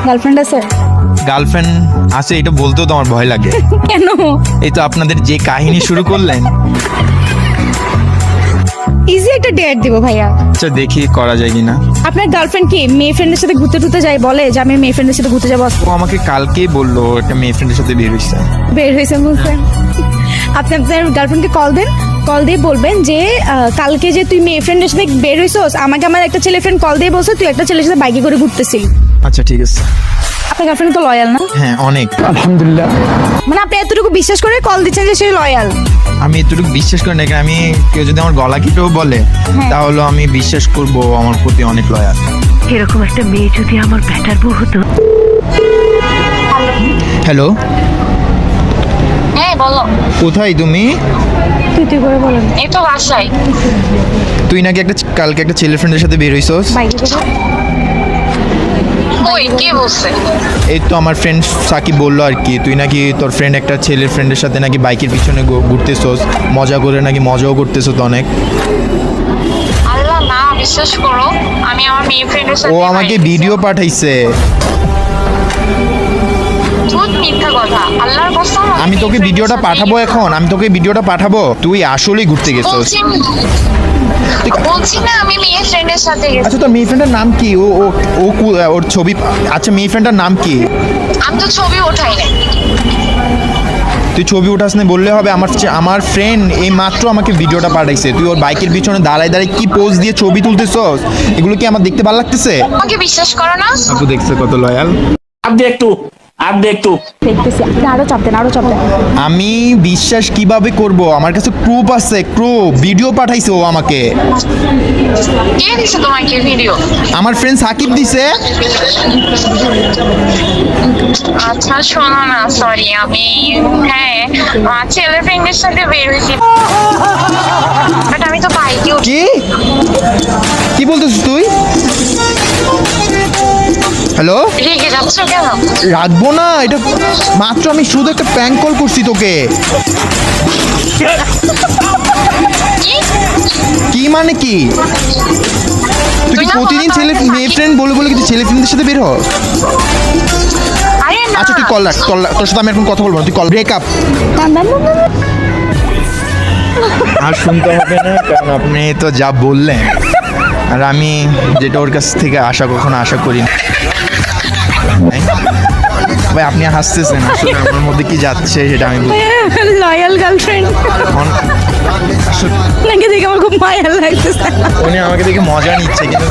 Girlfriend আছে? Girlfriend আছে এটা বলতেও তো আমার ভয় লাগে। কেন? এই তো আপনাদের যে কাহিনী শুরু করলেন। ইজি একটা ডেট দিব ভাইয়া। আচ্ছা দেখি করা যায় কিনা। আপনার গার্লফ্রেন্ড কি মেয়ে ফ্রেন্ডের সাথে ঘুরতে টুরতে যায়, বলে যে আমি মেয়ে ফ্রেন্ডের সাথে ঘুরতে যাবো? ও আমাকে কালকেই বললো একটা মেয়ে ফ্রেন্ডের সাথে বের হয়েছে। বের হয়েছে বলছেন? আপনি আপনার গার্লফ্রেন্ডকে কল দেন, কল দিয়ে বলবেন যে কালকে যে তুই মেয়ে ফ্রেন্ডের সাথে বের হইছস, আমাকে আমার একটা ছেলে ফ্রেন্ড কল দিয়ে বলছে তুই একটা ছেলের সাথে বাইকে করে ঘুরতেছিলি। আচ্ছা ঠিক আছে। আপনার গার্লফ্রেন্ড তো লয়াল না? হ্যাঁ অনেক। মানে আপনি এতটুকু বিশ্বাস করে কল দিচ্ছেন যে সে লয়াল? আমি এতটুকু বিশ্বাস করি না, কারণ আমি কেউ যদি আমার গলা কেটেও বলে তাহলে আমি বিশ্বাস করব আমার প্রতি অনেক লয়াল। এরকম একটা মেয়ে যদি আমার ব্যাটার বউ হতো। হ্যালো, হ্যাঁ বলো। কোথায় তুমি? তুই করে বলেন। এই তো বাসায়। তুই নাকি কালকে একটা ছেলে ফ্রেন্ডের সাথে বের হইছস? বাইকে করে? ওই কে বলছে? এই তো আমার ফ্রেন্ড সাকিব বললো আর কি, তুই নাকি তোর ফ্রেন্ড একটা ছেলের ফ্রেন্ডের সাথে নাকি বাইকের পিছনে ঘুরতেছস, মজা করে নাকি মজাও করতেছস অনেক। আল্লাহ না, বিশ্বাস করো আমি আমার মেয়ে ফ্রেন্ডের সাথে ও আমাকে ভিডিও পাঠাইছে। বহুত মিথ্যা কথা, আল্লাহর কসম। আমি তোকে ভিডিওটা পাঠাবো এখন, আমি তোকে ভিডিওটা পাঠাবো। তুই আসলেই ঘুরতে গেছস? বলছি না আমি মেয়ে ফ্রেন্ডের সাথে গেছি। আচ্ছা তোর মেয়ে ফ্রেন্ডের নাম কি? ও ও ও ওর ছবি। আচ্ছা মেয়ে ফ্রেন্ডের নাম কি? আমি তো ছবি ওঠাই নাই। তুই ছবি উঠাস না বললে হবে? আমার ফ্রেন্ড এই মাত্র আমাকে ভিডিওটা পাঠাইছে, তুই ওর বাইকের পিছনে দাঁড়ায় দাঁড়ায় কি পোজ দিয়ে ছবি তুলতেছস, এগুলো কি আমার দেখতে ভালো লাগতেছে? আমাকে বিশ্বাস করো না? আপু দেখছে কত লয়াল। आप देख तू দেখতেছি, আপনি আরো চাপ দেন, আরো চাপ দেন। আমি বিশ্বাস কিভাবে করব? আমার কাছে প্রুফ আছে, ভিডিও পাঠাইছে ও আমাকে। কে দিছে তোমাকে ভিডিও? আমার ফ্রেন্ড সাকিব দিছে। আচ্ছা শোনো না, সরি আমি হ্যাঁ ছেলে ফ্রেন্ডের সাথে বের হয়েছি, বাট আমি তো বাইকে কি কি বলতেছিস তুই? হ্যালো, রেগে যাচ্ছ কেন? রাখবো না, এটা মাত্র আমি শুধু একটা প্র্যাঙ্ক কল করছি তোকে। কি? কি মানে কি? তুই কি তুই না প্রতিদিন বলো ছেলে তাহলে মেয়ে সাকিব- ফ্রেন্ড বলে বলে কি তুই ছেলে ফ্রেন্ডের সাথে বের হস? আরে না। আচ্ছা তুই কল রাখ, তোর সাথে আমি এখন কথা বলবো না, তুই কল ব্রেকআপ। দান দান দান, দান। আর শুনতে হবে না, কারণ আপনি তো যা বললেন আর আমি যেটা ওর কাছ থেকে কখনো আশা করি না। ভাই আপনি হাসতেছেন, আসলে আমার মধ্যে কি যাচ্ছে সেটা আমি লয়াল গার্লফ্রেন্ড নাকি দেখে আমার খুব মায়া লাগতেছে। উনি আমাকে দেখে মজা নিচ্ছে কিন্তু